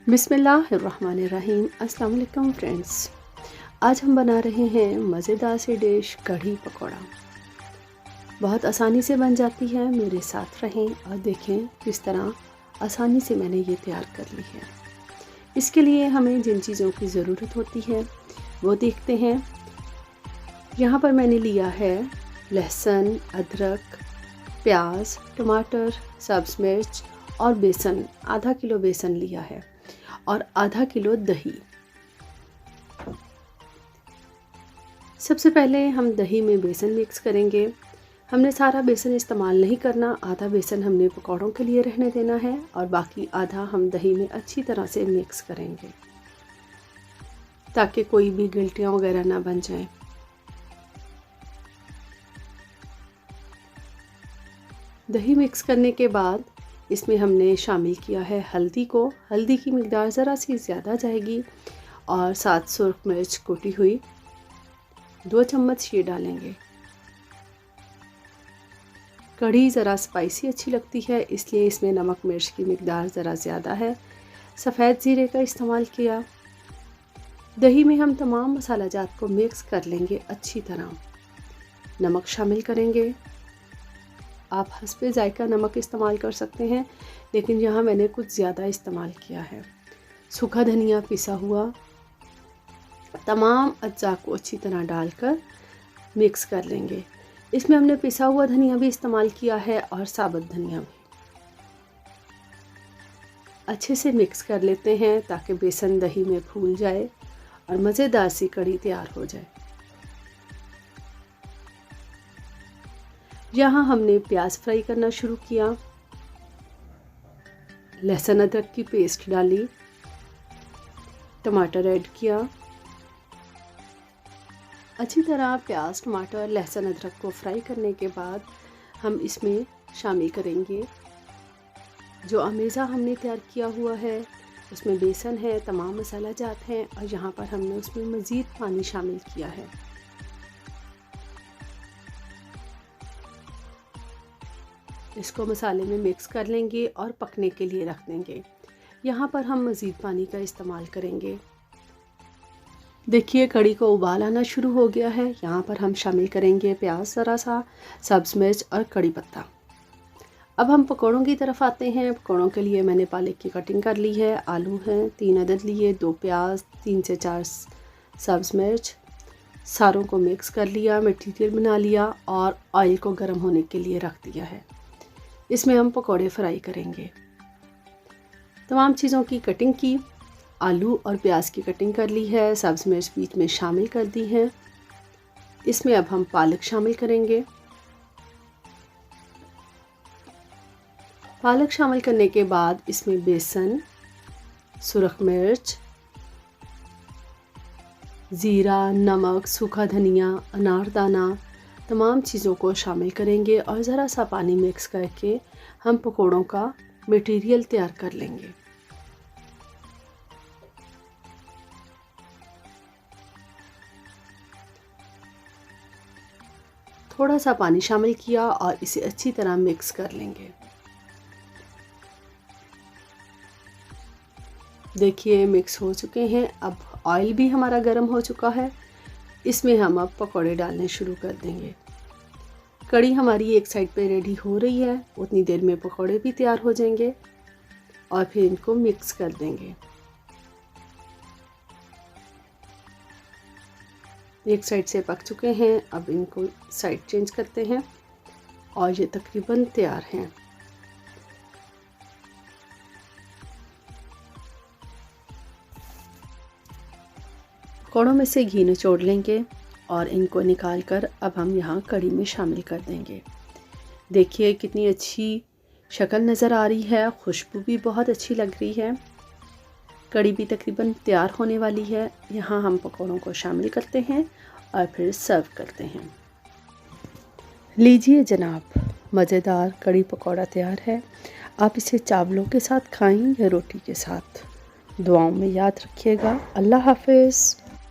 बिस्मिल्लाहिर्रहमानिर्रहीम। अस्सलाम वालेकुम फ्रेंड्स। आज हम बना रहे हैं मज़ेदार सी डिश कढ़ी पकौड़ा। बहुत आसानी से बन जाती है, मेरे साथ रहें और देखें किस तरह आसानी से मैंने ये तैयार कर ली है। इसके लिए हमें जिन चीज़ों की ज़रूरत होती है वो देखते हैं। यहाँ पर मैंने लिया है लहसुन, अदरक, प्याज, टमाटर, सब्ज़ मिर्च और बेसन। आधा किलो बेसन लिया है और आधा किलो दही। सबसे पहले हम दही में बेसन मिक्स करेंगे। हमने सारा बेसन इस्तेमाल नहीं करना, आधा बेसन हमने पकौड़ों के लिए रहने देना है और बाकी आधा हम दही में अच्छी तरह से मिक्स करेंगे ताकि कोई भी गिल्टियाँ वगैरह ना बन जाएं। दही मिक्स करने के बाद इसमें हमने शामिल किया है हल्दी को। हल्दी की मिकदार ज़रा सी ज़्यादा जाएगी और 7 सुर्ख मिर्च कुटी हुई 2 चम्मच ये डालेंगे। कढ़ी ज़रा स्पाइसी अच्छी लगती है, इसलिए इसमें नमक मिर्च की मिकदार ज़रा ज़्यादा है। सफ़ेद ज़ीरे का इस्तेमाल किया। दही में हम तमाम मसाला जात को मिक्स कर लेंगे अच्छी तरह। नमक शामिल करेंगे। आप हस्बे जायका नमक इस्तेमाल कर सकते हैं, लेकिन यहाँ मैंने कुछ ज़्यादा इस्तेमाल किया है। सूखा धनिया पिसा हुआ, तमाम अज्जा को अच्छी तरह डालकर मिक्स कर लेंगे। इसमें हमने पिसा हुआ धनिया भी इस्तेमाल किया है और साबुत धनिया भी। अच्छे से मिक्स कर लेते हैं ताकि बेसन दही में फूल जाए और मज़ेदार सी कढ़ी तैयार हो जाए। यहाँ हमने प्याज फ्राई करना शुरू किया। लहसुन अदरक की पेस्ट डाली, टमाटर ऐड किया। अच्छी तरह प्याज, टमाटर, लहसुन अदरक को फ्राई करने के बाद हम इसमें शामिल करेंगे जो अमेज़ा हमने तैयार किया हुआ है। उसमें बेसन है, तमाम मसाला जात हैं और यहाँ पर हमने उसमें मज़ीद पानी शामिल किया है। इसको मसाले में मिक्स कर लेंगे और पकने के लिए रख देंगे। यहाँ पर हम मज़ीद पानी का इस्तेमाल करेंगे। देखिए कढ़ी को उबाल आना शुरू हो गया है। यहाँ पर हम शामिल करेंगे प्याज ज़रा सा, सब्ज़ मिर्च और कड़ी पत्ता। अब हम पकौड़ों की तरफ आते हैं। पकौड़ों के लिए मैंने पालक की कटिंग कर ली है। आलू हैं 3 अदद लिए, 2 प्याज, 3 से 4 सब्ज़ मिर्च। सारों को मिक्स कर लिया, मटीरियल बना लिया और ऑयल को गर्म होने के लिए रख दिया है। इसमें हम पकौड़े फ्राई करेंगे। तमाम चीज़ों की कटिंग की, आलू और प्याज की कटिंग कर ली है, सब्ज़ मिर्च बीच में शामिल कर दी हैं। इसमें अब हम पालक शामिल करेंगे। पालक शामिल करने के बाद इसमें बेसन, सुरख मिर्च, ज़ीरा, नमक, सूखा धनिया, अनारदाना, तमाम चीज़ों को शामिल करेंगे और ज़रा सा पानी मिक्स करके हम पकोड़ों का मटेरियल तैयार कर लेंगे। थोड़ा सा पानी शामिल किया और इसे अच्छी तरह मिक्स कर लेंगे। देखिए मिक्स हो चुके हैं। अब ऑयल भी हमारा गर्म हो चुका है। इसमें हम अब पकौड़े डालने शुरू कर देंगे। कढ़ी हमारी एक साइड पे रेडी हो रही है, उतनी देर में पकौड़े भी तैयार हो जाएंगे और फिर इनको मिक्स कर देंगे। एक साइड से पक चुके हैं, अब इनको साइड चेंज करते हैं और ये तकरीबन तैयार हैं। पकौड़ों में से घी निचोड़ लेंगे और इनको निकालकर अब हम यहाँ कढ़ी में शामिल कर देंगे। देखिए कितनी अच्छी शक्ल नज़र आ रही है, खुशबू भी बहुत अच्छी लग रही है। कढ़ी भी तकरीबन तैयार होने वाली है। यहाँ हम पकौड़ों को शामिल करते हैं और फिर सर्व करते हैं। लीजिए जनाब, मज़ेदार कढ़ी पकौड़ा तैयार है। आप इसे चावलों के साथ खाएं या रोटी के साथ। दुआओं में याद रखिएगा। अल्लाह हाफ़िज़।